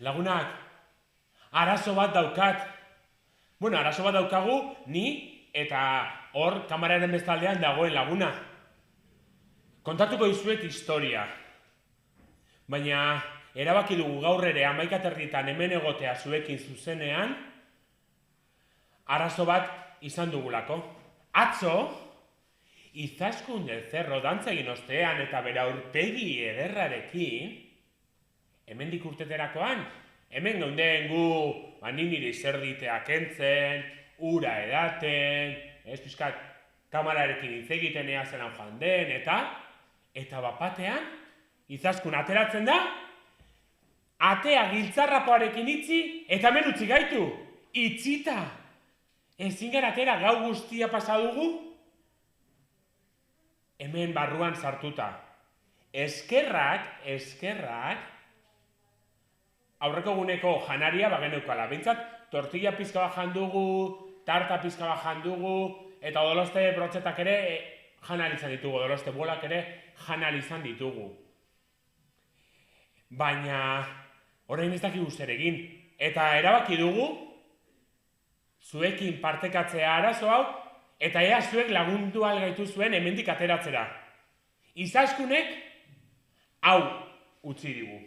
Lagunak, arazo bat daukat. Bueno, arazo bat daukagu, ni eta hor kameraren bestaldean dagoen laguna. Kontatuko dizuet historia. Baina, erabaki dugu gaur ere 11:30 hemen egotea zuekin zuzenean, arazo bat izan dugulako. Atzo, Izaskun del Cerro dantza egin ostean eta bere aurpegi ederrarekin, hemendik urteterakoan, hemen geunden gu, nire izerditea kentzen, ura edaten, pixkat, kamararekin hitz egiten ea zelan joan den, eta bapatean, Izaskun ateratzen da, atea giltzarrapoarekin itzi, eta hemen utzi gaitu, itxita. Ezin gara atera gau guztia pasa dugu, hemen barruan sartuta. Eskerrak, aurreko eguneko janaria bageneukala. Bintzat, tortilla pizka bajan dugu, tarta pizka bajan dugu, eta odoloste brotxetak ere janalizan ditugu, odoloste bolak ere janalizan ditugu. Baina, orain ez dakigu zer egin. Eta erabaki dugu, zuekin partekatzea arazo hau, eta ea zuek lagundu algaitu zuen hemendik ateratzera. Izaskunek hau utzi digu.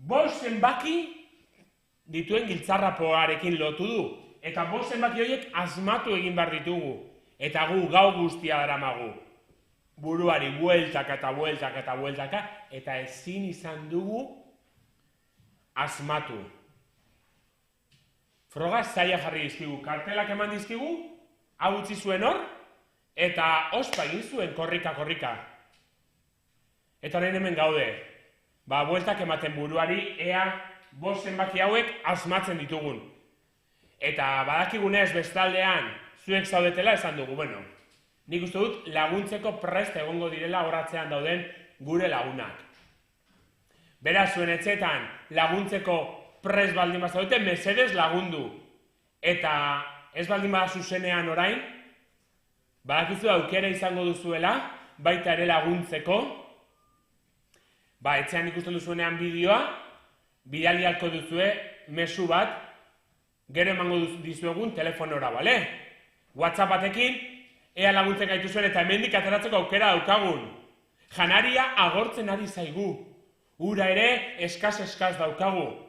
5 zenbaki dituen giltzarrapoarekin lotu du. Eta 5 zenbaki horiek asmatu egin behar ditugu. Eta gu gau guztia daramagu. Buruari bueltaka eta bueltaka eta bueltaka, eta ezin izan dugu asmatu. Frogaz zaila jarri dizkigu, kartelak eman dizkigu, hau utzi zuen hor, eta ospa egin zuen korrika. Eta orain hemen gaude, bueltak ematen buruari, ea 5 zenbaki hauek asmatzen ditugun. Eta badakigunez bestaldean, zuek zaudetela esan dugu, bueno, nik uste dut laguntzeko prest egongo direla horatzean dauden gure lagunak. Beraz, zuen etxetan laguntzeko prest baldin bazaudete, mesedez lagundu. Eta ez baldin bada zuzenean orain, badakizu aukera izango duzuela, baita ere laguntzeko. Etxean ikusten duzuenean bideoa, bidali ahalko duzue mezu bat, gero emango dizuegun telefonora, bale? WhatsApp batekin, ea laguntzen gaitu zuen eta hemendik ateratzeko aukera daukagun. Janaria agortzen ari zaigu. Ura ere eskaz daukagu.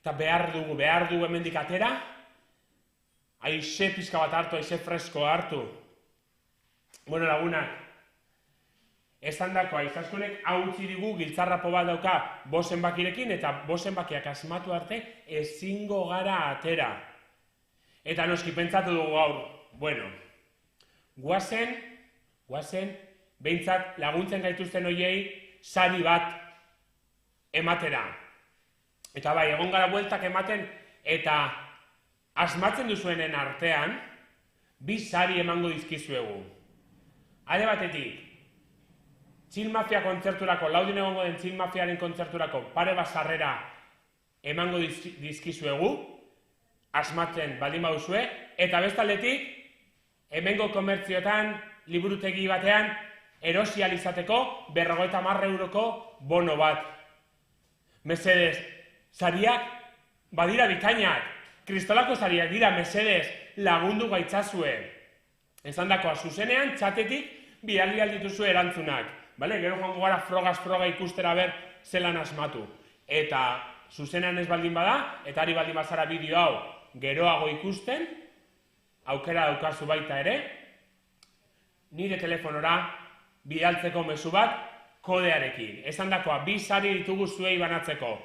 Eta behar dugu hemendik atera, aize pizka bat hartu, aize fresko hartu. Bueno, lagunak, esan dakoa, Izaskunek hau utzi digu giltzarrapo bat dauka 5 zenbakirekin, eta 5 zenbakiak asmatu arte ezingo gara atera. Eta noski pentsatu dugu gaur, bueno, guazen, behintzat laguntzen gaituzten hoiei sari bat ematera. Eta egon gara bueltak ematen, eta asmatzen duzuenen artean, 2 sari emango dizkizuegu. Alde batetik, Chill Mafia kontzerturako, Laudin egongo den Chill Mafiaren kontzerturako pare bat sarrera emango dizkizuegu, asmatzen baldin baduzue, eta bestaldetik, hemengo komertziotan, liburutegi batean, erosi ahal izateko 50 euroko bono bat. Mesedez, sariak badira bikainak, kristolako sariak dira, mesedez, lagundu gaitzazue. Esan dakoa, zuzenean, txatetik, bidali dituzue erantzunak. Gero joango gara frogaz froga ikustera ber zelan asmatu. Eta zuzenean ez baldin bada, eta ari baldin bazara bideo hau geroago ikusten, aukera daukazu baita ere, nire telefonora bidaltzeko mezu bat kodearekin. Esan dakoa, 2 sari ditugu zuei banatzeko.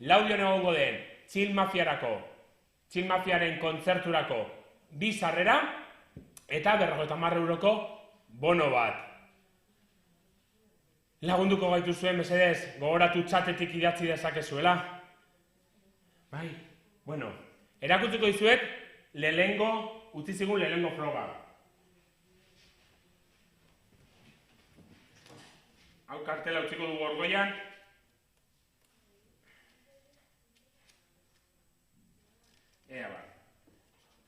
Laudion egongo den Chill Mafiaren kontzerturako 2 sarrera eta 50 euroko bono bat. Lagunduko gaitu zuen, mesedez, gogoratu txatetik idatzi dezakezuela. Erakutsiko dizuet utzi zigun lehengo froga. Hau kartela utziko dugu orgoian.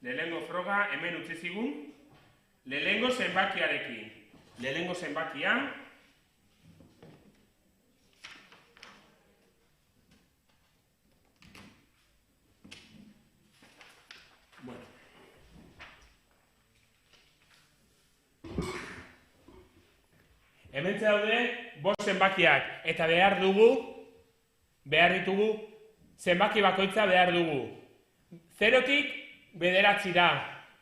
Lehengo froga hemen utzi zigun, lehengo zenbakiarekin. Lehengo zenbakia, Hementxe daude 5 zenbakiak, eta behar ditugu, zenbaki bakoitza behar dugu. 0-tik 9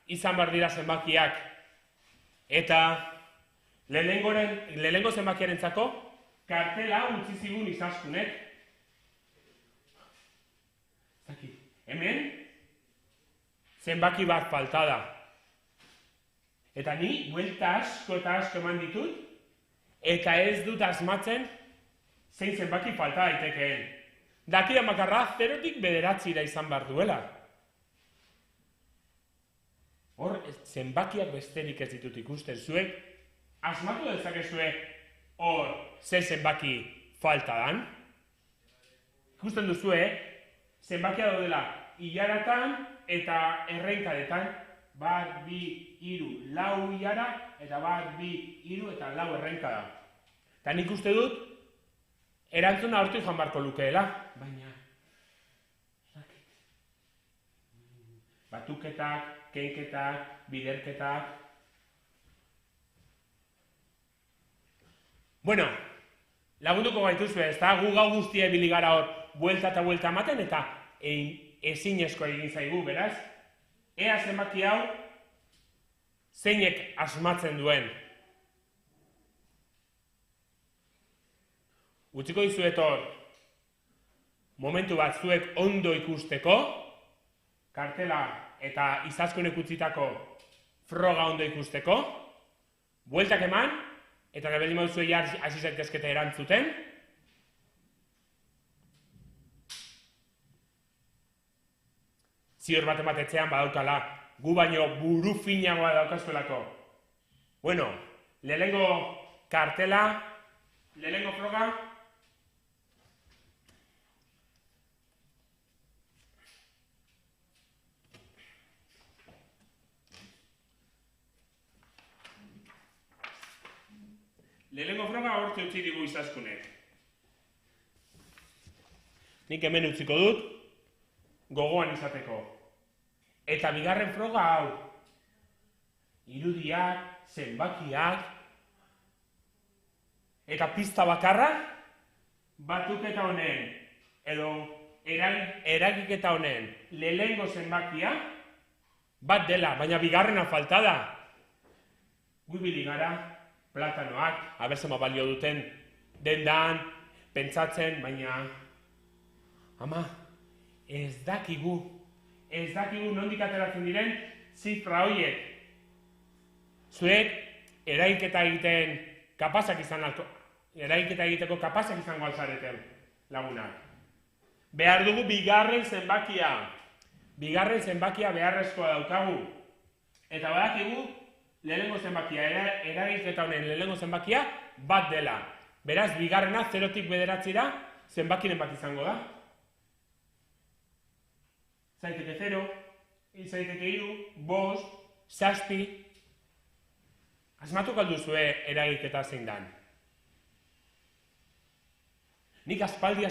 izan behar dira zenbakiak. Eta lehenengo zenbakiarentzako kartela utzi zigun Izaskunek. Hemen zenbaki bat falta da. Eta ni buelta asko eta asko eman ditut, eta ez dut asmatzen zein zenbaki falta daitekeen. Dakidan bakarra 0-tik 9 izan behar duela. Hor, zenbakiak besterik ez ditut ikusten. Zuek, asmatu dezakezue hor zer zenbaki falta dan. Ikusten duzue, zenbakia daudela hilaratan eta errenkadetan. 1, 2, 3, 4 hilara, eta 1, 2, 3 eta 4 errenkada. Eta nik uste dut, erantzuna hortik joan barko lukeela. Baina, batuketak, kenketak, biderketak. Bueno, lagunduko gaituzue, ez da, gu gau guztia ibili gara hor, buelta eta buelta ematen, eta ezinezkoa egin zaigu, beraz? Ea zenbaki hau, zeinek asmatzen duen. Utziko dizuet hor, momentu bat zuek ondo ikusteko, kartela eta Izaskunek utzitako froga ondo ikusteko, bueltak eman, eta nabeli mauzue hasi zaitezkete erantzuten. Zior bat ematetzean badaukala, gu baino buru finagoa daukazuelako. Bueno, lehenengo kartela, lehenengo froga. Lehenengo froga hortze utzi digu Izaskunek. Nik hemen utziko dut, gogoan izateko. Eta bigarren froga hau, irudiak, zenbakiak, eta pista bakarra, batuketa honen, edo eragiketa honen, lehenengo zenbakia, bat dela, baina bigarrena falta da. Guibili gara, platanoak, aberzema balio duten, dendan, pentsatzen, baina, ama, ez dakigu nondik ateratzen diren zifra horiek. Zuek eragiketa egiteko kapazak izango alzareten lagunak. Behar dugu bigarren zenbakia. Bigarren zenbakia beharrezkoa daukagu. Eta badakigu lehenengo zenbakia, eragiketa honen lehenengo zenbakia bat dela. Beraz, bigarrena 0-tik 9 zenbakiren bat izango da. Zaiteke 0, zaiteke 3, 5, 7. Asmatu galduzue eragiketa zein dan. Nik aspaldi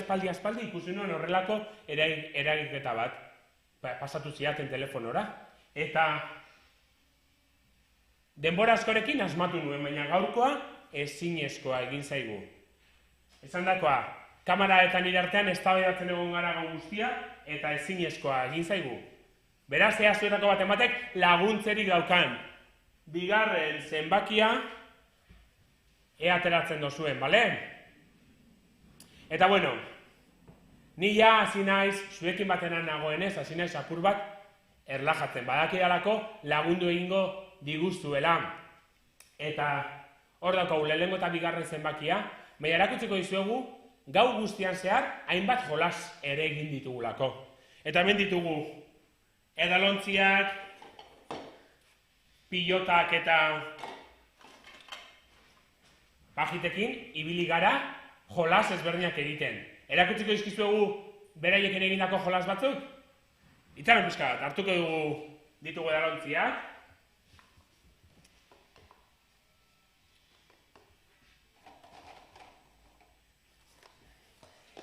ikusi nuen horrelako eragiketa bat. Pasatu ziaten telefonora. Eta denbora askorekin asmatu nuen, baina gaurkoa ezinezkoa egin zaigu. Esandakoa, kamara eta nire artean eztabaidatzen egon gara gau guztia, eta ezinezkoa egin zaigu. Beraz, ea zuetako bat ematek laguntzerik daukan. Bigarren zenbakia ea ateratzen dozuen, bale? Eta bueno, ni ja hasi naiz, zuekin batenan nagoenez, hasi naiz apur bat erlajatzen. Badakidalako lagundu egingo diguztuela. Eta hor daukagu lehenengo eta bigarren zenbakia, baina erakutsiko dizuegu, gau guztian zehar, hainbat jolas ere egin ditugulako. Eta hemen ditugu edalontziak, pilotak eta pajitekin, ibili gara jolas ezberdinak egiten. Erakutsiko dizkizuegu beraiekin egindako jolas batzuk? Itxaron pixka bat, hartuko ditugu edalontziak.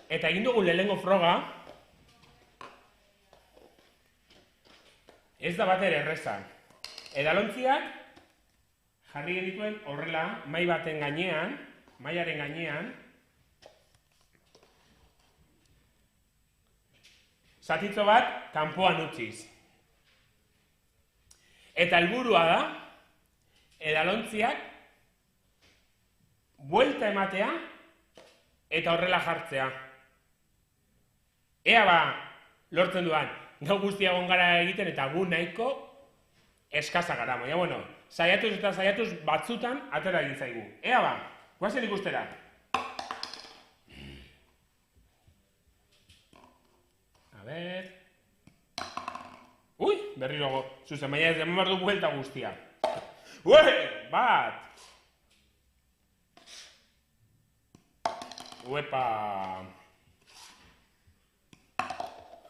Eta egin dugu lehenengo froga, ez da bat ere erreza. Edalontziak jarri genituen horrela, mahai baten gainean, mailaren gainean, zatitzo bat kanpoan utziz. Eta helburua da, edalontziak buelta ematea eta horrela jartzea. Ea ba, lortzen duan, gau guztia egon gara egiten eta gu nahiko eskasa gara. Baina, bueno, saiatuz eta saiatuz batzutan atera egin zaigu. Ea ba, guazen ikustera. A ber... Ui, berriro zuzen, baina ez demen behar du buelta guztia. Ue, bat! Uepa!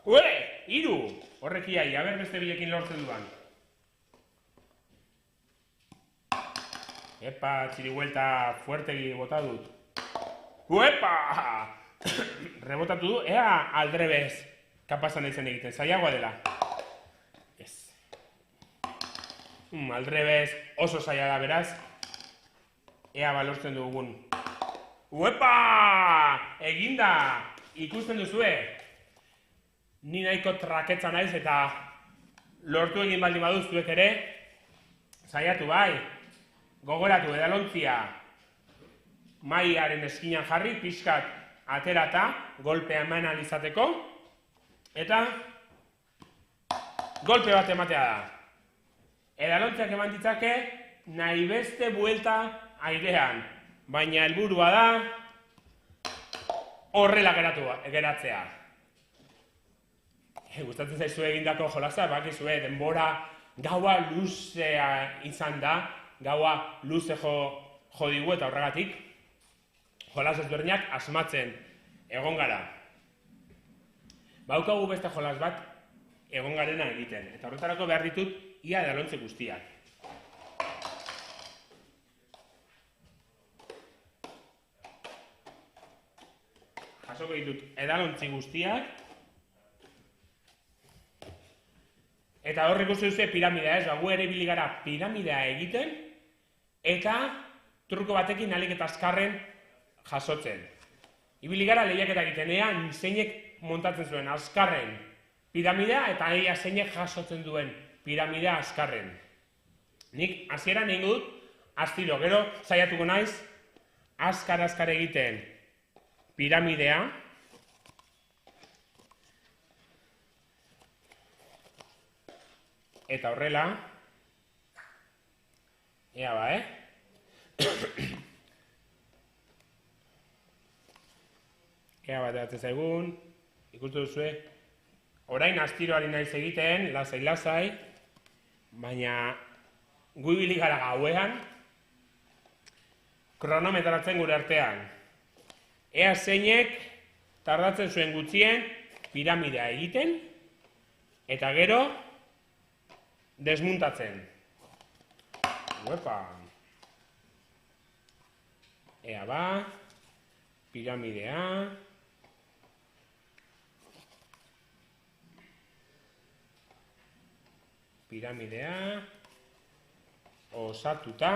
Ue, hiru! Horrek iai, a ber beste bilekin lortzen duan. Epa, txiri buelta fuertegi bota dut. Uepa! Rebotatu du, ea aldrebez kapazan izan egiten, zaiagoa dela. Ez. Aldrebez oso zaila da beraz. Ea balortzen dugun. Uepa! Eginda! Ikusten duzue? Ni nahiko traketza naiz eta lortu egin baldin baduz zuek ere. Saiatu bai. Gogoratu edalontzia maiaren eskinan jarri, pixkat aterata, golpea eman alizateko. Eta golpe bat ematea da. Edalontziak eman ditzake nahi beste buelta airean. Baina helburua da horrela geratzea. Gustatzen zaizu egindako jolasa, bakizue denbora gaua luzea izan da, gaua luze jo digu eta horregatik jolas ezberdinak asmatzen egon gara. Baukagu beste jolas bat egon garena egiten, eta horretarako behar ditut ia edalontze guztiak. Jasoko ditut edalontzi guztiak, eta horrek ikusten duzu piramidea ez, gu ere ibili gara piramidea egiten, eta truko batekin ahalik eta azkarren jasotzen. Ibili gara lehiaketa egiten, ea zeinek montatzen zuen azkarren piramidea, eta ea zeinek jasotzen duen piramidea azkarren. Nik hasieran egingo dut, astiro, gero saiatuko naiz, azkar egiten piramidea, eta horrela, ea ba, Ea bat edatzen zaigun, ikustu duzue, orain astiroari naiz egiten, lasai, baina gu ibili gara gauean, kronometratzen gure artean. Ea zeinek tardatzen zuen gutxien piramidea egiten, eta gero desmuntatzen. Uepa! Ea ba, piramidea. Piramidea. Osatuta.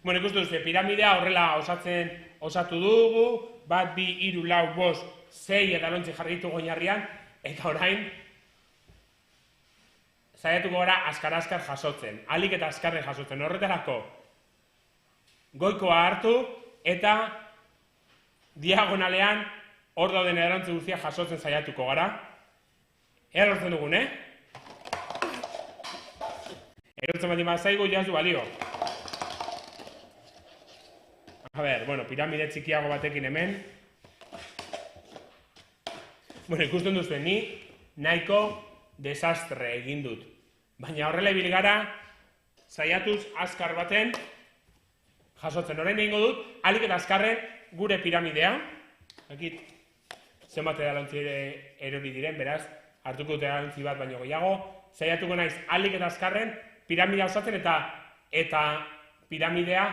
Bueno, ikustu duzu, piramidea horrela osatu dugu, 1, 2, 3, 4, 5, 6 edalontzi jarri ditugu oinarrian, eta orain saiatuko gara azkar jasotzen, ahalik eta azkarren jasotzen. Horretarako goikoa hartu eta diagonalean hor dauden edalontzi guztia jasotzen saiatuko gara. Ea lortzen dugun, Erortzen baldin bat zaigu, jazdu balio. A ber, bueno, piramide txikiago batekin hemen. Bueno, ikusten duzuen, ni nahiko desastre egin dut. Baina horrela ibili gara, saiatuz azkar baten jasotzen. Orain egingo dut, ahalik eta azkarren gure piramidea. Akit, zenbat edalontzi erori diren, beraz, hartuko dut edalontzi bat baino gehiago. Saiatuko naiz, ahalik eta azkarren piramidea osatzen eta piramidea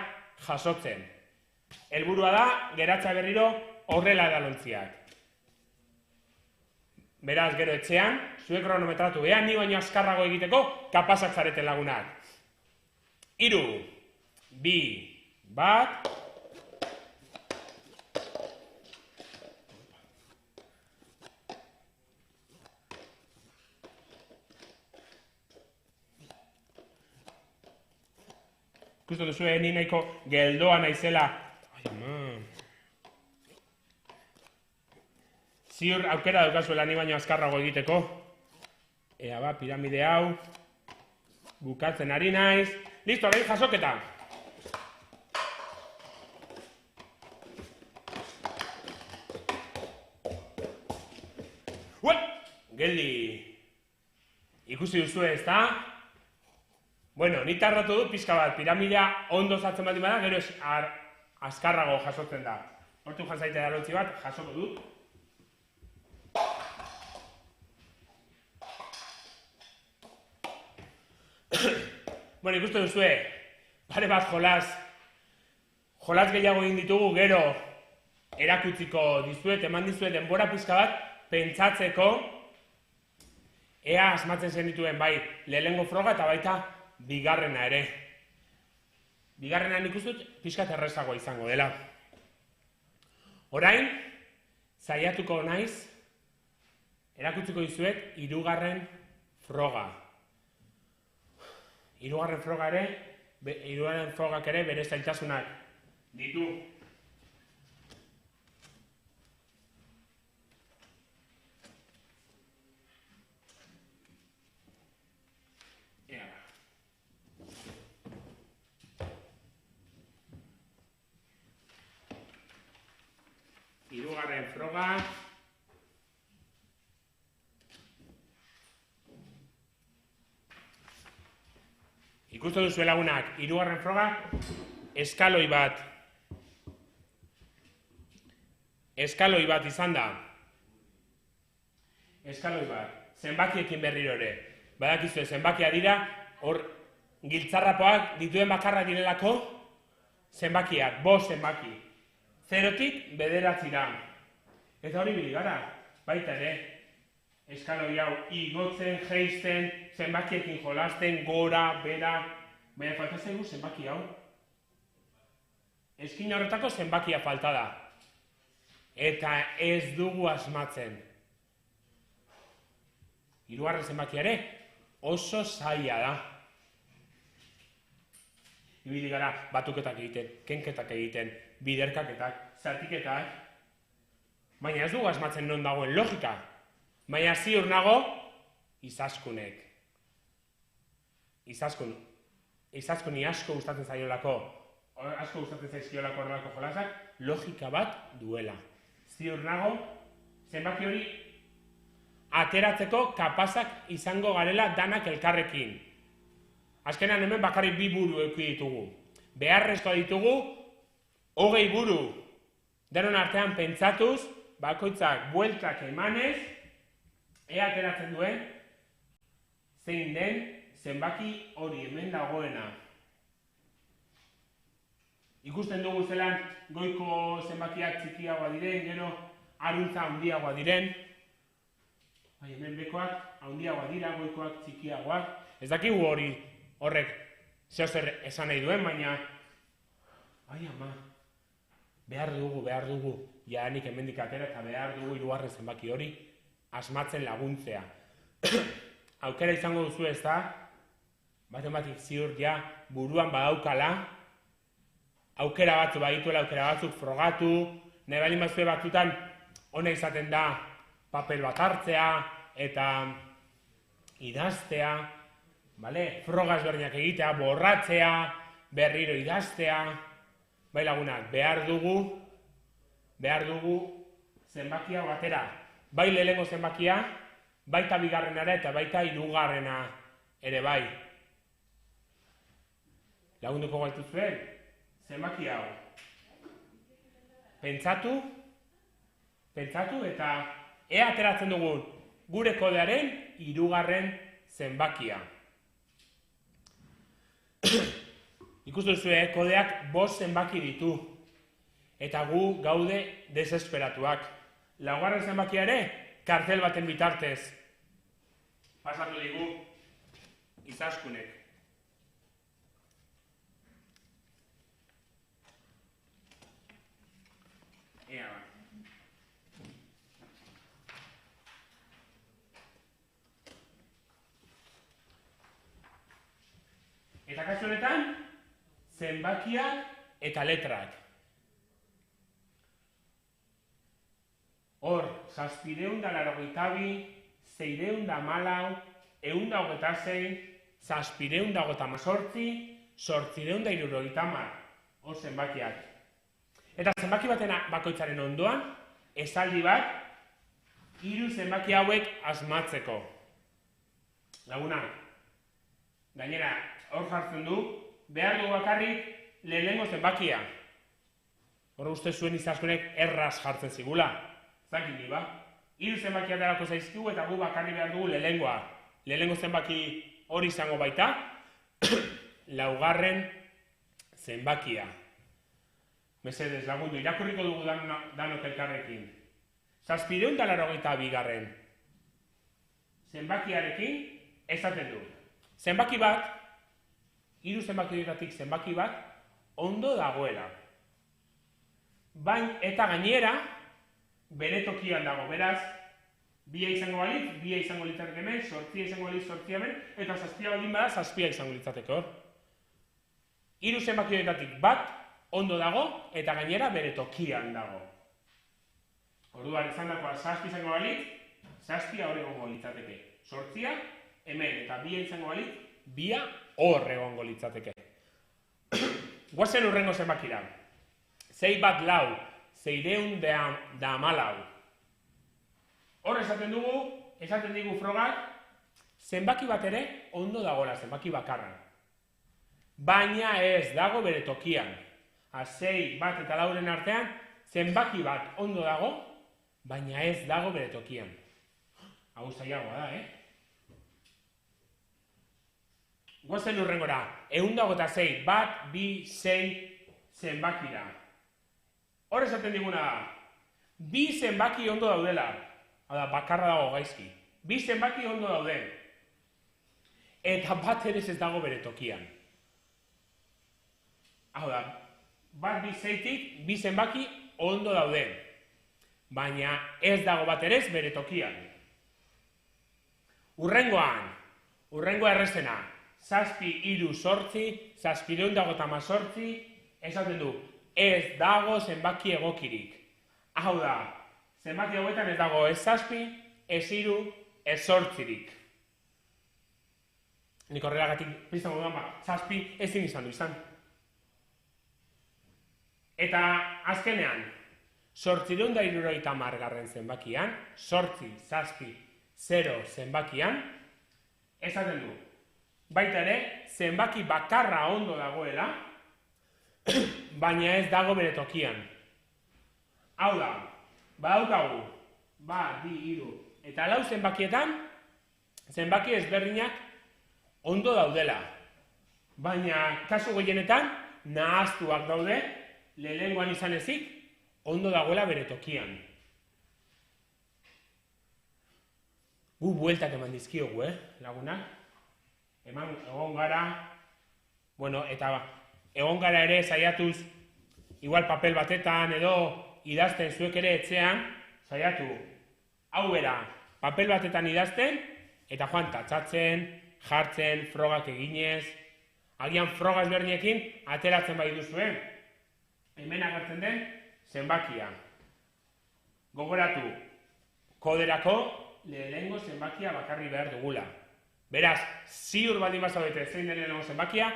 jasotzen. Helburua da, geratza berriro horrela edalontziak. Beraz, gero etxean, zuek kronometratu, ni baino azkarrago egiteko, kapazak zareten lagunak. 3, 2, Bat. Ikusten duzu, ni nahiko geldoa naizela. Ai, ama. Ziur aukera daukazuela ni baino azkarrago egiteko. Ea ba, piramide hau. Bukatzen ari naiz. Listo, orain jasoketa. Geldi. Ikusi duzu ez da? Bueno, ni tardatu dut pixka bat, piramidea ondo sartzen baldin bada, gero azkarrago jasotzen da. Hortu jasaite darontzi bat, jasoko dut. Bueno, ikusten duzue, pare bat jolas gehiago egin ditugu, gero erakutsiko dizuet, eman dizuet denbora pixka bat, pentsatzeko, ea asmatzen zenituen bai lehenengo froga eta baita bigarrena ere. Bigarrena nik uste dut pixka errazagoa izango dela. Orain, saiatuko naiz, erakutsiko dizuet hirugarren froga. Hirugarren frogak ere bere zailtasunak ditu. Hirugarren froga. Ikusten duzu lagunak, hirugarren froga, eskaloi bat. Eskaloi bat izan da. Eskaloi bat. Zenbakiekin berriro ere. Badakizue, zenbakia dira, hor giltzarrapoak dituen bakarra direlako, zenbakiak, 5 zenbaki. 0tik 9 Eta hori bili gara, baita ere. Eskaloi hau igotzen, jeisten, zenbakiekin jolasten, gora, bera. Baina falta zaigu zenbaki hau. Eskin horretako zenbakia falta da. Eta ez dugu asmatzen. Hirugarren zenbakia ere oso zaila da. Ibili gara batuketak egiten, kenketak egiten, biderkaketak, zatiketak. Baina ez dugu asmatzen non dagoen logika. Baina ziur nago, izaskunek. Izaskuni asko gustatzen zaizkiolako horrelako jolasak, logika bat duela. Ziur nago, zenbaki hori ateratzeko kapazak izango garela danak elkarrekin. Azkenan hemen bakarrik 2 buru eduki ditugu. Beharrezkoa ditugu 20 buru. Denon artean pentsatuz, bakoitzak bueltak emanez, ea ateratzen duen, zein den zenbaki hori hemen dagoena. Ikusten dugu zelan goiko zenbakiak txikiagoa diren, gero aruntza handiagoa diren. Bai, hemen bekoak handiagoa dira, goikoak txikiagoak. Ez dakigu horrek zehozer esan nahi duen, baina... Ai ama, behar dugu, jadanik hemendik atera eta behar dugu hirugarren zenbaki hori asmatzen laguntzea. Aukera izango duzu ez da, baten batik ziur ja buruan badaukala, aukera batzu badituela, aukera batzuk frogatu, nahi baldin bazue batzutan ona izaten da papel bat hartzea eta idaztea, frogaz berdinak egitea, borratzea, berriro idaztea, bai lagunak, behar dugu zenbakia batera, bai lehenengo zenbakia, baita bigarrenara eta baita hirugarrena ere bai. Lagunduko gaituzuen, zenbaki hau. Pentsatu eta ea ateratzen dugun gure kodearen hirugarren zenbakia. Ikusten duzu, kodeak 5 zenbaki ditu. Eta gu gaude desesperatuak. Laugarren zenbakia ere, kartel baten bitartez. Pasatu digu, izaskunek. Eta kasu honetan, zenbakiak eta letrak. Hor, 782, 614, 626, 758, 830. Hor zenbakiak. Eta zenbaki baten bakoitzaren ondoan, esaldi bat, 3 zenbaki hauek asmatzeko. Laguna, gainera, hor jartzen du, behar dugu bakarrik lehenengo zenbakia. Hor uste zuen izaskunek erraz jartzen zigula. Zakin ni ba? 3 zenbakia darako zaizkigu eta gu bakarrik behar dugu lehenengoa. Lehenengo zenbaki hori izango baita, 4. zenbakia. Mesedez, lagundu, irakurriko dugu danok elkarrekin. 782. Zenbakiarekin esaten du. Zenbaki bat, 3 zenbakietatik zenbaki bat, ondo dagoela. Baina eta gainera, bere tokian dago, beraz, 2 izango balitz, 2 izango litzateke hemen, 8 izango balitz, 8 hemen, eta 7 baldin bada, 7 izango litzateke hor. 3 zenbakietatik bat, ondo dago, eta gainera bere tokian dago. Orduan izan dagoa 7 izango balitz, 7 hor egongo litzateke. 8 hemen, eta 2 izango balitz, 2 hor egongo litzateke. Guazen urrengo zenbakira. 6 bat lau, 614. Hor esaten digu frogak, zenbaki bat ere ondo dagoela, zenbaki bakarra. Baina ez dago bere tokian. 6 bat eta 4 artean, zenbaki bat ondo dago, baina ez dago bere tokian. Hau zailagoa da, Guazen urrengora, 126, bat, 2, 6 zenbakira. Hor esaten diguna da, 2 zenbaki ondo daudela, bakarra dago gaizki. 2 zenbaki ondo daude, eta bat ere ez dago bere tokian. Hau da, bat 2, 6tik, 2 zenbaki ondo daude, baina ez dago bat ere bere tokian. Urrengoa errezena, 7, 3, 8, 758, esaten du, ez dago zenbaki egokirik. Hau da, zenbaki hauetan ez dago ez 7, ez 3, ez 8-rik. Nik horrelagatik piztan moduan, 7 ezin izan du izan. Eta azkenean, 870 zenbakian, 8, 7, 0 zenbakian, esaten du, baita ere, zenbaki bakarra ondo dagoela, baina ez dago bere tokian. Hau da, badaukagu, 2, 3, eta 4 zenbakietan, zenbaki ezberdinak ondo daudela. Baina, kasu gehienetan, nahaztuak daude, lehenengoan izan ezik, ondo dagoela bere tokian. Gu bueltak eman dizkiogu, lagunak? Egon gara, eta egon gara ere saiatuz, igual papel batetan edo idazten zuek ere etxean, saiatu, hau bera, papel batetan idazten, eta joan tatzatzen, jartzen, frogak eginez, agian frogaz berdinekin ateratzen bai duzuen. Hemen agertzen den zenbakia. Gogoratu, koderako lehenengo zenbakia bakarri behar dugula. Beraz, ziur baldin bazaudete zein den lehenengo zenbakia,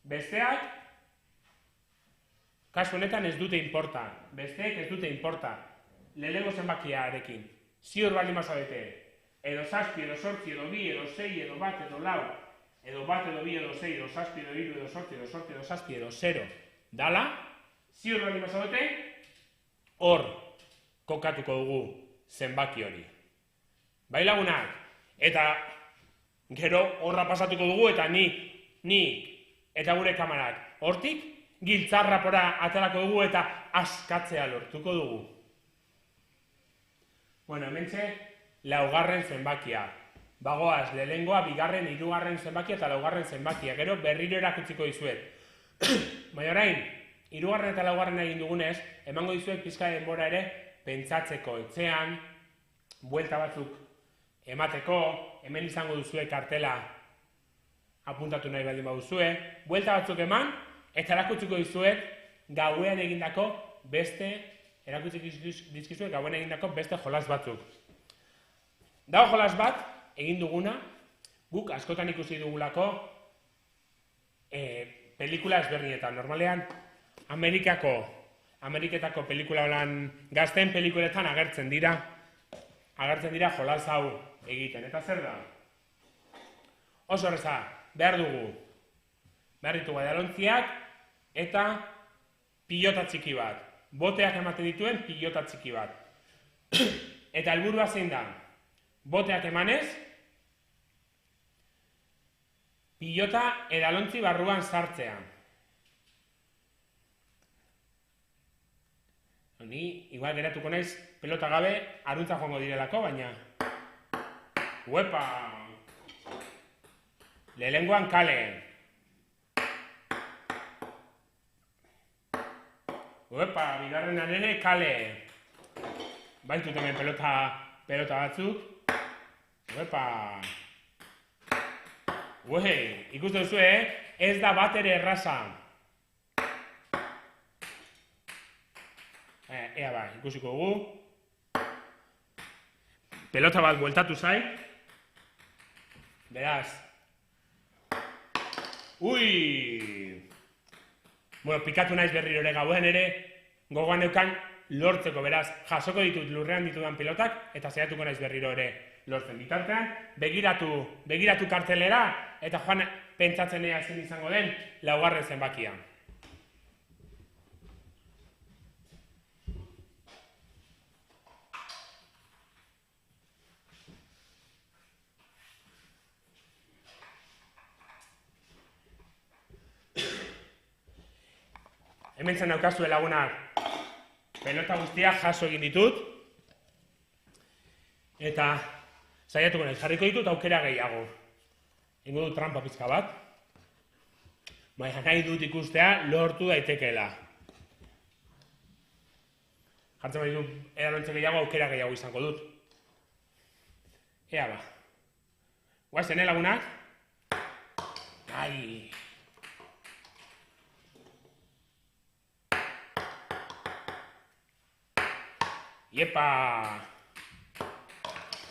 besteak, kasu honetan ez dute inporta. Besteek ez dute inporta. Lehenengo zenbakiarekin. Ziur baldin bazaudete, edo 7, edo 8, edo 2, edo 6, edo 1, edo 4, edo 1, edo 2, edo 6, edo 7, edo 3, edo 8, edo 8, edo 7, edo 0, dala, ziur baldin bazaudete, hor kokatuko dugu zenbaki hori. Bai lagunak, eta gero horra pasatuko dugu eta ni eta gure kamarak hortik giltzarrapora aterako dugu eta askatzea lortuko dugu. Hementxe 4. zenbakia. Bagoaz, lehenengoa, 2., 3. zenbakia eta 4. zenbakia. Gero berriro erakutsiko dizuet. Baina orain, 3. eta 4. egin dugunez, emango dizuet pizka denbora ere pentsatzeko etxean, buelta batzuk emateko, hemen izango duzue kartela apuntatu nahi baldin baduzue, buelta batzuk eman, eta erakutsiko dizuet gauean egindako beste, jolas batzuk. Dago jolas bat, egin duguna, guk askotan ikusi dugulako pelikula ezberdinetan. Normalean, Ameriketako pelikula holan gazten pelikuletan agertzen dira jolas hau egiten. Eta zer da? Oso horreza, behar ditugu edalontziak eta pilota txiki bat. Boteak ematen dituen pilota txiki bat. Eta helburua zein da? Boteak emanez, pilota edalontzi barruan sartzea. Ni, igual geratuko naiz, pelota gabe, aruntza joango direlako, baina... Uepa! Lehengoan kale. Uepa, bigarrenan ere kale. Baitut hemen pelota batzuk. Uepa! Uei, ikusten duzu, ez da bat ere erraza. Ea ba, ikusiko dugu. Pelota bat bueltatu zai. Beraz. Ui! Bueno, pikatu naiz berriro ere gauean ere, gogoan neukan lortzeko, beraz, jasoko ditut lurrean ditudan pilotak, eta saiatuko naiz berriro ere lortzen. Bitartean, begiratu kartelera, eta joan pentsatzen ea zen izango den laugarren zenbakia. Hemen zen daukazue lagunak pelota guztiak jaso egin ditut. Eta saiatuko naiz, jarriko ditut aukera gehiago. Ingo dut trampa pizka bat. Baina nahi dut ikustea lortu daitekeela. Jartzen bai dut edalontze gehiago aukera gehiago izango dut. Ea ba. Guazen, lagunak? Ai... Iepa!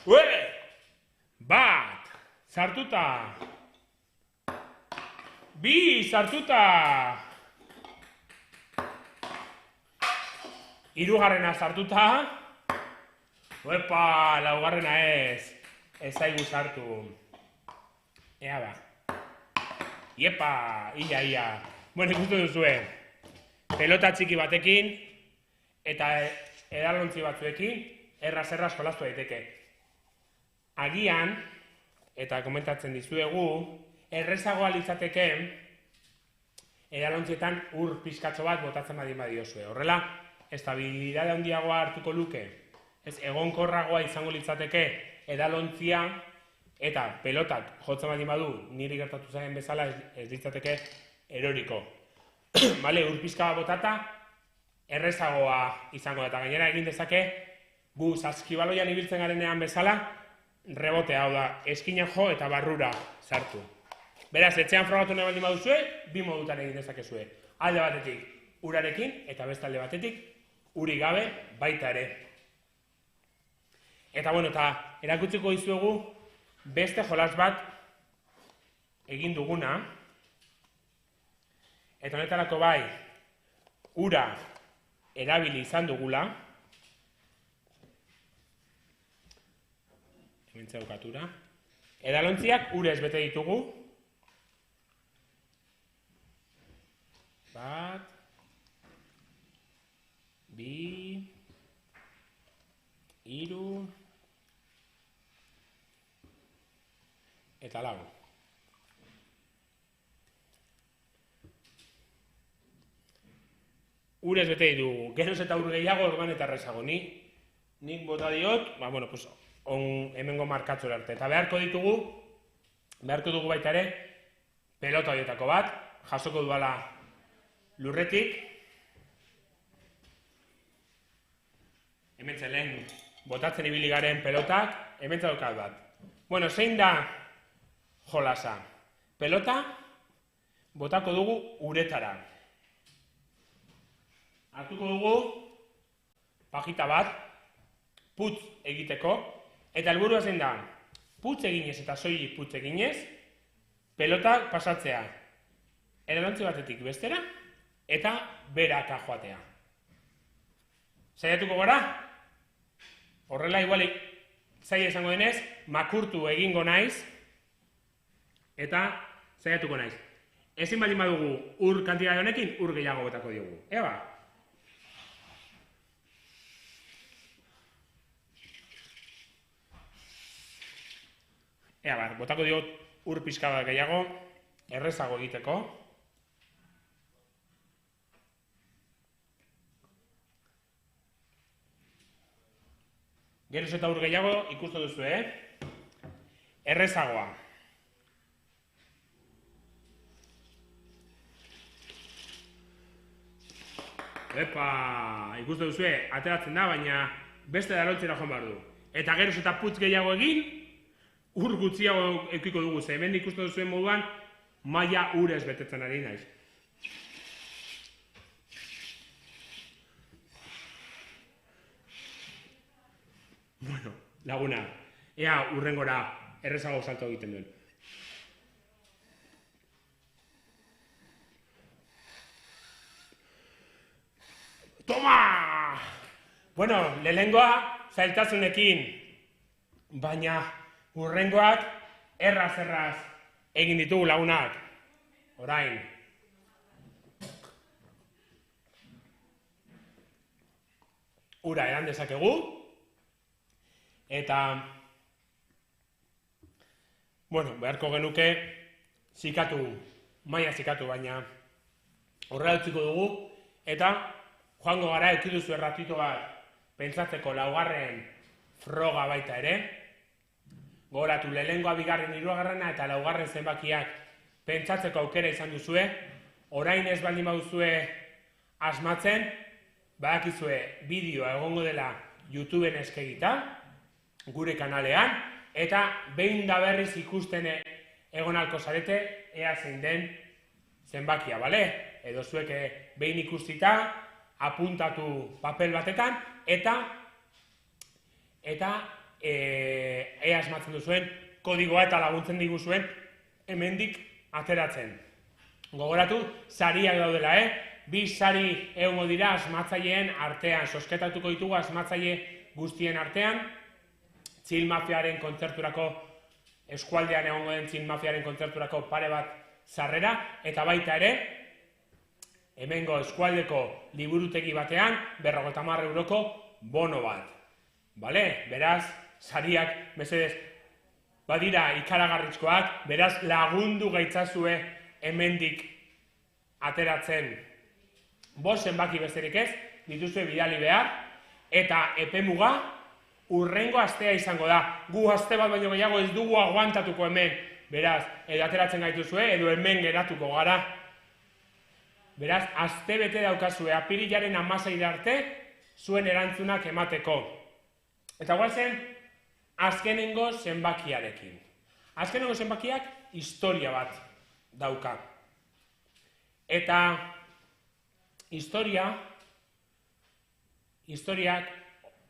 Ue! Bat! Sartuta! Bi! Sartuta! Hirugarrena sartuta! Uepa! Laugarrena ez! Ez zaigu sartu. Ea ba! Iepa! Ia! Bueno, ikustu duzue. Pelota txiki batekin eta edalontzi batzuekin, erraz jolastu daiteke. Agian, eta komentatzen dizuegu, errezagoa litzateke edalontzietan ur pizkatxo bat botatzen badiozue. Horrela, estabilidade handiagoa hartuko luke, ez egonkorragoa izango litzateke edalontzia eta pelotak jotzen badu niri gertatu zaren bezala ez litzateke eroriko. Bale, ur pizka bat botata, errezagoa izango da, eta gainera egin dezake gu saskibaloian ibiltzen garenean bezala rebote hau da, eskina jo eta barrura sartu. Beraz, etxean frogatu nahi baldin baduzue, bi modutan egin dezakezue. Alde batetik urarekin eta beste alde batetik uri gabe baita ere. Eta bueno, eta erakutsiko dizuegu beste jolas bat egin duguna, eta honetarako bai ura erabili izan dugula. Hemen zaukatura. Edalontziak urez bete ditugu. Bat. Bi. Hiru. Eta lau. Urez bete ditugu, geroz eta ur gehiago orban eta errezago. Nik bota diot, bueno, pues, hemengo markatzura arte. Eta beharko dugu baita ere, pelota horietako bat, jasoko duala lurretik. Hemen lehen botatzen ibili garen pelotak, hemen daukat bat. Bueno, zein da jolasa? pelota botako dugu uretara. Hartuko dugu pajita bat, putz egiteko, eta helburua zein da, putz eginez eta soilik putz eginez, pelota pasatzea. Edalontzi batetik bestera, eta beraka joatea. Saiatuko gara? Horrela igualik zaila izango denez, makurtu egingo naiz, eta saiatuko naiz. Ezin baldin badugu ur kantitate honekin, ur gehiago botako diogu. Eba? Ea bar, botako diot ur pixka bat gehiago, errezago egiteko. Geroz eta ur gehiago ikusten duzu, Errezagoa. Epa, ikusten duzu, ateratzen da, baina beste daroltzera joan behar du. Eta geroz eta putz gehiago egin, ur gutxiago eukiko dugu, ze hemen ikusten duzuen moduan, maila urez betetzen ari naiz. Bueno, laguna, ea urrengora errezago salto egiten duen. Toma! Bueno, lehengoa zailtasunekin, baina urrengoak erraz egin ditugu lagunak. Orain. Ura eran dezakegu. Eta, bueno, beharko genuke maila zikatu, baina horrela utziko dugu, eta joango gara eukiduzu erratito bat pentsatzeko laugarren froga baita ere. Gogoratu, lehengoa, bigarren, hirugarrena eta laugarren zenbakiak pentsatzeko aukera izan duzue, orain ez baldin baduzue asmatzen, badakizue bideoa egongo dela YouTubeen eskegita, gure kanalean, eta behin da berriz ikusten egon alko zarete, ea zein den zenbakia, bale? Edo zuek behin ikustita, apuntatu papel batetan, eta ea asmatzen duzuen kodigoa eta laguntzen diguzuen hemendik ateratzen. Gogoratu, sariak daudela, bi sari egongo dira asmatzaileen artean, sosketatuko ditugu asmatzaile guztien artean, Chill Mafiaren kontzerturako, eskualdean egongo den Chill Mafiaren kontzerturako pare bat sarrera, eta baita ere, hemengo eskualdeko liburutegi batean, 50 euroko bono bat. Bale? Beraz, sariak, mesedez, badira ikaragarrizkoak, beraz lagundu gaitzazue hemendik ateratzen. Zenbaki besterik ez, dituzue bidali behar, eta epemuga, urrengo astea izango da. Gu aste bat baino gehiago ez dugu aguantatuko hemen. Beraz, edo ateratzen gaituzue, edo hemen geratuko gara. Beraz, aste bete daukazue, apirilaren 16 arte, zuen erantzunak emateko. Eta guazen, azkenengo zenbakiarekin. Azkenengo zenbakiak historia bat dauka. Eta historiak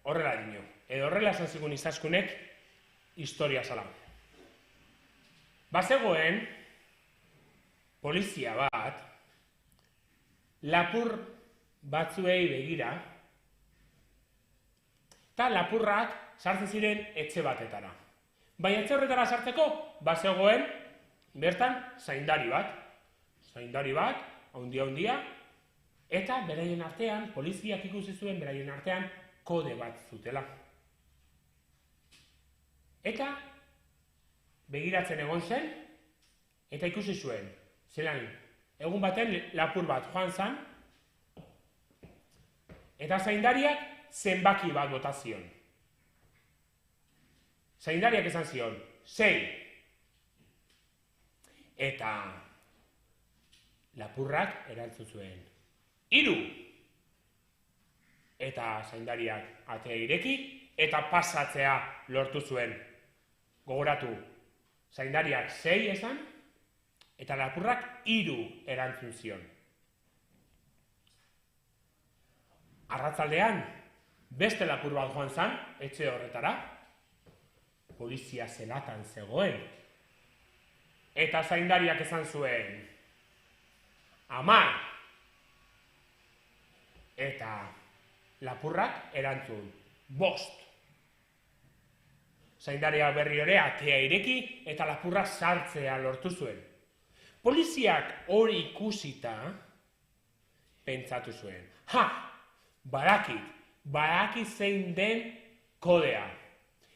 horrela dino. Edo horrela esan zigun izaskunek historia zala. Bazegoen polizia bat lapur batzuei begira, eta lapurrak sartzen ziren etxe batetara. Baina etxe horretara sartzeko bazegoen bertan zaindari bat, handia, eta beraien artean, poliziak ikusi zuen beraien artean kode bat zutela. Eta begiratzen egon zen, eta ikusi zuen, zelan, egun baten lapur bat joan zen, eta zaindariak zenbaki bat bota zion. Zaindariak esan zion, 6. Eta lapurrak erantzun zuen, 3. Eta zaindariak atea ireki, eta pasatzea lortu zuen. Gogoratu, zaindariak 6 esan, Eta lapurrak 3 erantzun zion. Arratzaldean, beste lapur bat joan zan, etxe horretara, polizia zelatan zegoen. Eta zaindariak esan zuen, 10. Eta lapurrak erantzun, 5. Zaindaria berri ere atea ireki eta lapurra sartzea lortu zuen. Poliziak hori ikusita pentsatu zuen. Badakit zein den kodea.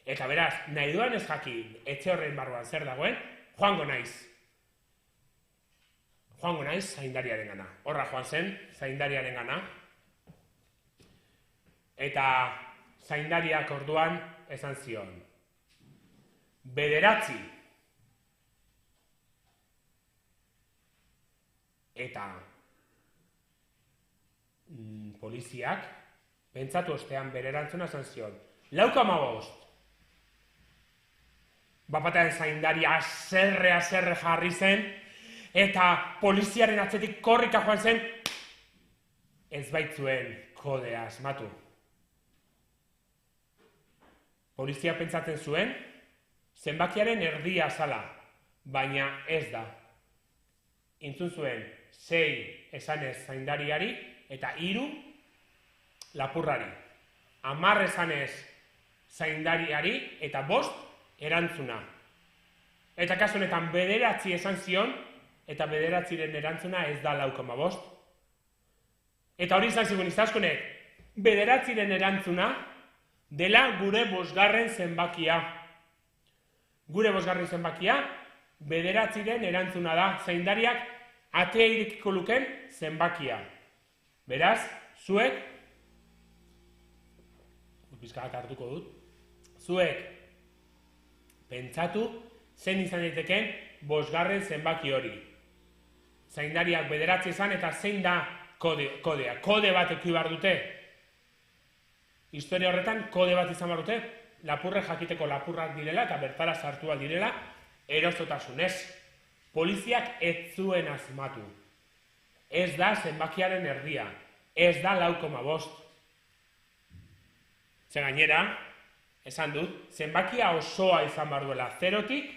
Eta beraz, nahi duan ez jakin etxe horren barruan zer dagoen, joango naiz zaindariaren gana. Horra joan zen, zaindariaren gana. Eta zaindariak orduan esan zion. 9. Eta poliziak pentsatu ostean bere erantzuna esan zion. 9,5. Bapatean zaindaria azerre jarri zen, eta poliziaren atzetik korrika joan zen, ez baitzuen kodea asmatu. Polizia pentsatzen zuen, zenbakiaren erdia zala, baina ez da. Intzun zuen 6 esanez zaindariari eta 3 lapurrari. 10 esanez zaindariari eta 5 erantzuna. Eta kasu honetan 9 esan zion eta 9ren erantzuna ez da 9,5. Eta hori izan zigun izazkonek, 9ren erantzuna dela gure 5. zenbakia. Gure 5. zenbakia, 9ren erantzuna da, zaindariak atea irekiko luken zenbakia. Beraz, zuek, pizkat hartuko dut, zuek pentsatu zein izan daiteken 5. zenbaki hori. Zaindariak 9 izan eta zein da kodea. Kode bat eduki behar dute. Historia horretan kode bat izan behar dute, lapurrek jakiteko lapurrak direla eta bertara sartu direla erosotasunez. Poliziak ez zuen asmatu. Ez da zenbakiaren erdia. Ez da 9,5. Ze gainera, esan dut, zenbakia osoa izan behar duela. 0tik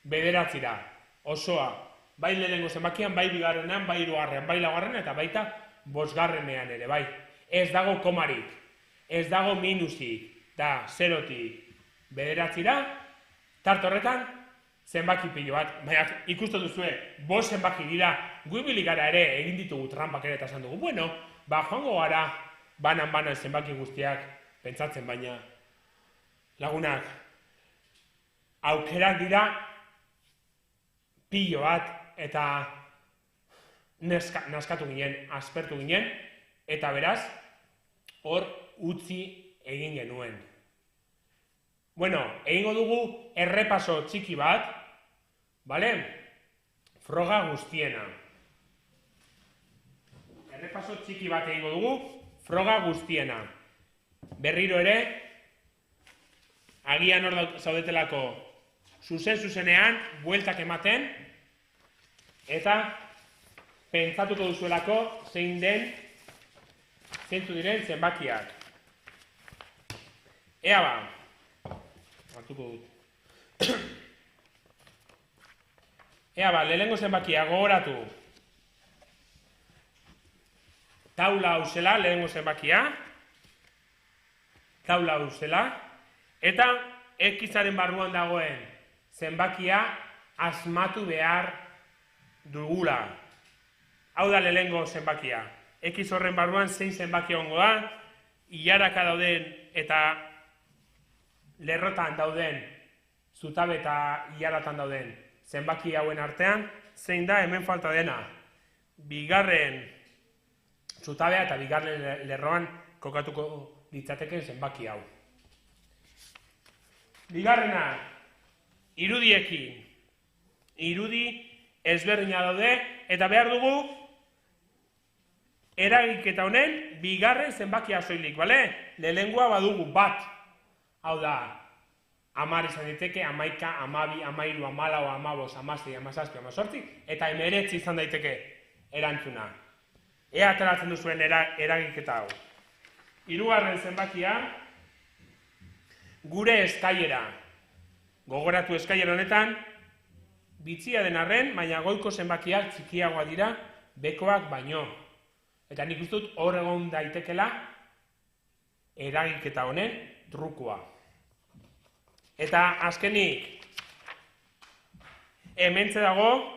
9ra. Osoa. Bai lehenengo zenbakian, bai bigarrenean, bai 3, bai 4 eta baita 5ean ere, bai. Ez dago komarik. Ez dago minusik. Da 0tik 9ra, tarte horretan, zenbaki pilo bat. Baina ikusten duzue, 5 zenbaki dira, guibili gara ere egin ditugu trampak ere eta esan dugu. Bueno, joango gara banan zenbaki guztiak pentsatzen, baina lagunak, aukerak dira pilo bat eta naskatu ginen, aspertu ginen, eta beraz, hor utzi egin genuen. Bueno, egingo dugu errepaso txiki bat, bale? Froga guztiena. Errepaso txiki bat egingo dugu, froga guztiena. Berriro ere, agian hor zaudetelako zuzenean, bueltak ematen, eta pentsatuko duzuelako zeintu diren zenbakiak. Ea ba, hartuko dut. Ea ba, lehenengo zenbakia gogoratu. Taula hau zela, lehenengo zenbakia. Taula hau zela. Eta Xaren barruan dagoen zenbakia asmatu behar dugula. Hau da lehenengo zenbakia. X horren barruan zein zenbakia ongo da, ilaraka dauden eta lerrotan dauden, zutabe eta ilaratan dauden zenbaki hauen artean, zein da hemen falta dena. Bigarren zutabea eta bigarren lerroan kokatuko ditzateken zenbaki hau. Bigarrena, irudiekin. Irudi ezberdina daude eta behar dugu eragiketa honen bigarren zenbakia soilik, bale? Lehenengoa badugu bat. Hau da, 10 izan daiteke, 11, 12, 13, 14, 15, 16, 17, 18, eta 19 izan daiteke erantzuna. Ea ateratzen duzuen eragiketa hau. 3. zenbakia, gure eskailera. Gogoratu eskailera honetan, bitxia den arren, baina goiko zenbakiak txikiagoa dira bekoak baino. Eta nik uste dut hor egon daitekela eragiketa honen trukua. Eta azkenik, hementxe dago,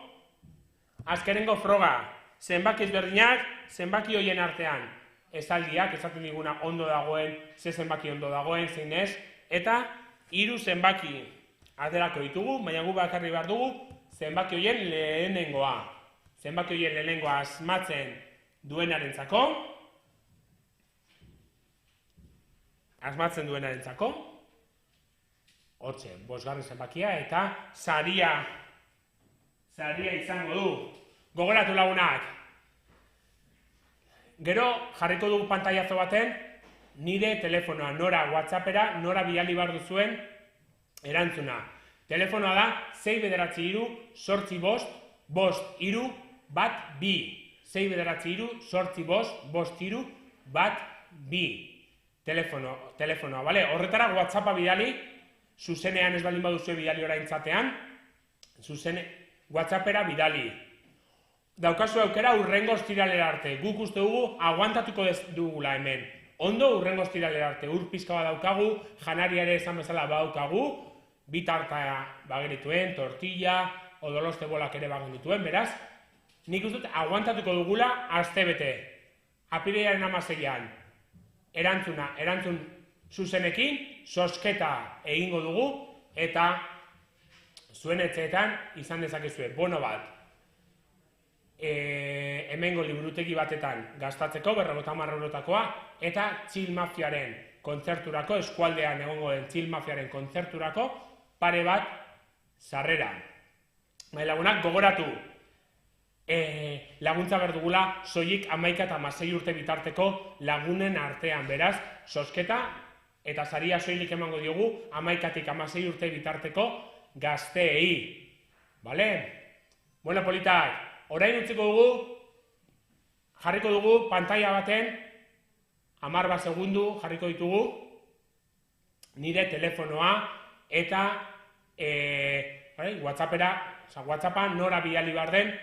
azkenengo froga, zenbaki ezberdinak, zenbaki horien artean, esaldiak, esaten diguna ondo dagoen, ze zenbaki ondo dagoen, zein ez, eta 3 zenbaki aterako ditugu, baina gu bakarri behar dugu, zenbaki horien lehenengoa. Zenbaki horien lehenengoa asmatzen duenarentzako, hortxe, 5. zenbakia, eta saria izango du. Gogoratu lagunak. Gero jarriko dugu pantailazo baten, nire telefonoa, nora WhatsAppera, nora bidali behar duzuen erantzuna. Telefonoa da 693-855-5-3-1-2. 693-855-5-3-1-2. Telefonoa, bale? Horretara WhatsAppa bidali, zuzenean ez baldin baduzue bidali oraintzatean, WhatsAppera bidali. Daukazu aukera urrengo ostiralera arte. Guk uste dugu aguantatuko dugula hemen. Ondo urrengo ostiralera arte. Ur pizka bat daukagu, janaria ere esan bezala badaukagu, bitarta bagenituen, tortilla, odoloste bolak ere bagenituen, beraz. Nik uste dut aguantatuko dugula astebete. Apirilaren 16an. Erantzun zuzenekin, zozketa egingo dugu, eta zuen etxeetan izan dezakezue bono bat. Hemengo liburutegi batetan gastatzeko, 50 eurotakoa, eta Chill Mafiaren kontzerturako, eskualdean egongo den Chill Mafiaren kontzerturako, pare bat sarrera. Bai lagunak, gogoratu, laguntza behar dugula, soilik 11 eta 16 urte bitarteko lagunen artean, beraz, zozketa eta saria soilik emango diogu 11 eta 16 urte bitarteko gazteei. Bale? Bueno, politak, orain utziko dugu, jarriko dugu pantalla baten, 10 segundu jarriko ditugu, nire telefonoa eta WhatsAppa nora bidali behar den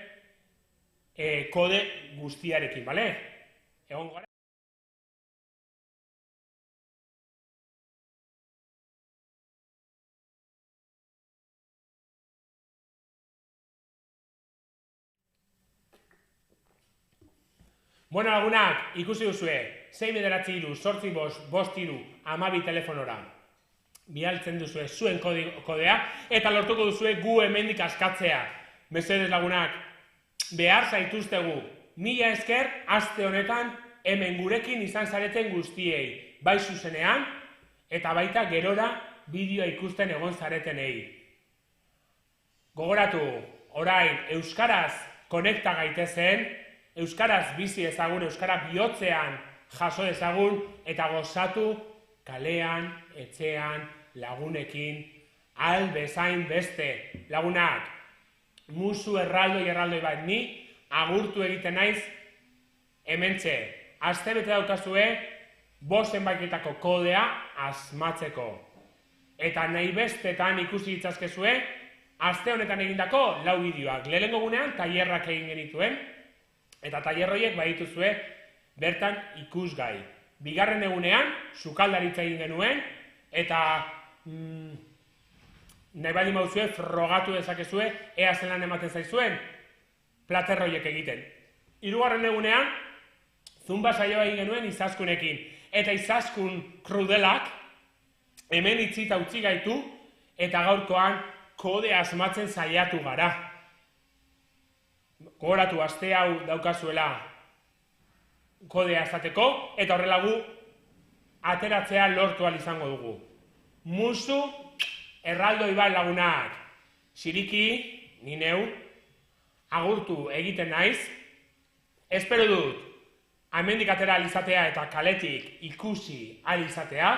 kode guztiarekin, bale? Egon gara? Bueno, lagunak, ikusi duzue, 693-855-5-3-12 telefonora bidaltzen duzue zuen kodea, eta lortuko duzue gu hemendik askatzea. Mesedez lagunak, behar zaituztegu, 1000 esker, aste honetan, hemen gurekin izan zareten guztiei, bai zuzenean, eta baita gerora bideoa ikusten egon zaretenei. Gogoratu, orain, euskaraz konekta gaitezen, euskaraz bizi ezagun, euskara bihotzean jaso ezagun, eta gozatu kalean, etxean, lagunekin, bezain beste. Lagunak, musu erraldoi bat ni, agurtu egiten naiz, hementxe, astebete daukazue, 5 zenbakietako kodea asmatzeko. Eta nahi bestetan ikusi ditzazkezue, aste honetan egindako 4 bideoak. Lehenengo gunean, tailerrak egin genituen, eta tailerroiek badituzue bertan ikusgai. Bigarren egunean, sukaldaritza egin genuen, eta nahi baldin bauzue, frogatu dezakezue, ea zelan ematen zaizuen, platerroiek egiten. 3. egunean, zumba saioa egin genuen izaskunekin. Eta izaskun krudelak, hemen itzita utzi gaitu, eta gaurkoan kode asmatzen saiatu gara. Gogoratu, aste hau daukazuela kodea azateko, eta horrela gu ateratzea lortu ahal izango dugu. Musu erraldoi bat lagunak, ziriki, ni neu, agurtu egiten naiz, espero dut, hemendik atera ahal izatea eta kaletik ikusi ahal izatea,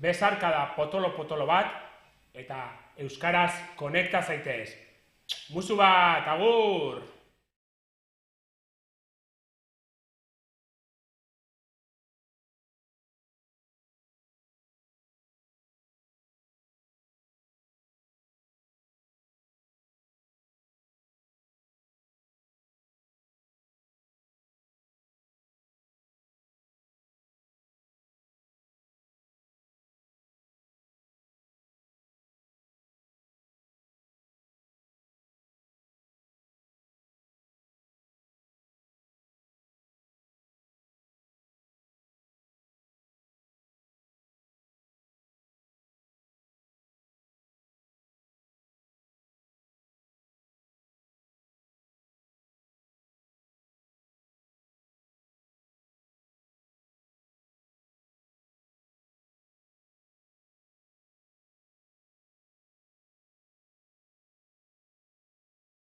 besarkada potolo-potolo bat, eta euskaraz konekta zaitez. Musu bat, agur!